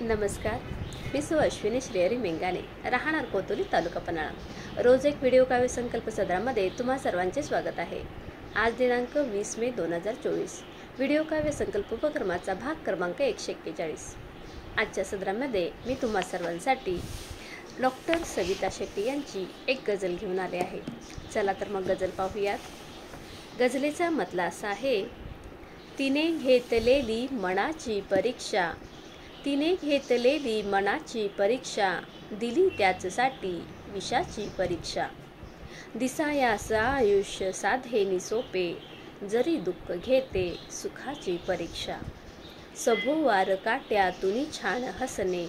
नमस्कार, मी अश्विनी श्रेयरी मेंगाने, राहणार कोतोली, तालुका पन्हाळा। रोज एक व्हिडिओ काव्य संकल्प सदरामध्ये तुम्हा सर्वांचे स्वागत आहे। आज दिनांक 20 मे 2024। व्हिडिओ काव्य संकल्प उपक्रमाचा भाग क्रमांक 141। आजच्या सदरामध्ये मी तुम्हा सर्वांसाठी डॉक्टर सविता शेट्टी यांची एक गझल घेऊन आले आहे। चला तर मग गझल पाहूयात। गझलेचा मतला असा आहे, तिने घेतलेली मनाची परीक्षा, तिने घेतलेली मनाची परीक्षा, दिली त्याचसाठी विषाची परीक्षा। दिसायास आयुष्य साधेनी सोपे, जरी दुःख घेते सुखाची परीक्षा। सभोवार काट्यातून छान हसणे,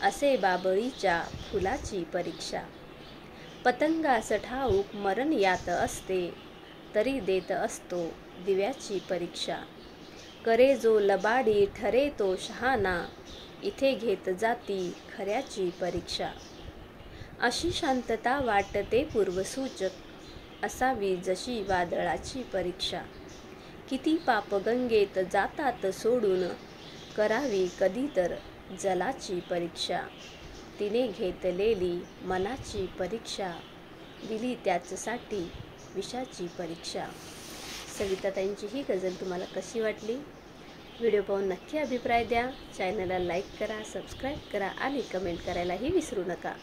असे बाबळीच्या फुलाची परीक्षा। पतंगास ठाऊक मरण यात असते, तरी देत असतो दिव्याची परीक्षा। करे जो लबाडी ठरे तो शहाणा, इथे घेत जाती खऱ्याची परीक्षा। अशी शांतता वाटते पूर्वसूचक, असावी जशी वादळाची परीक्षा। किती पाप गंगेत जातात सोडून, करावी कधी तर जलाची परीक्षा। तिने घेतलेली मनाची परीक्षा, दिली त्याचसाठी विषाची परीक्षा। सविताताईंची ही गझल तुम्हाला कशी वाटली? व्हिडिओ पाहून नक्की अभिप्राय द्या। चॅनलला लाईक करा, सबस्क्राईब करा आणि कमेंट करायलाही विसरू नका।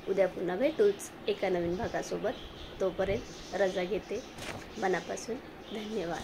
उद्या पुन्हा भेटूच एका नवीन भागासोबत। तोपर्यंत रजा घेते। मनापासून धन्यवाद।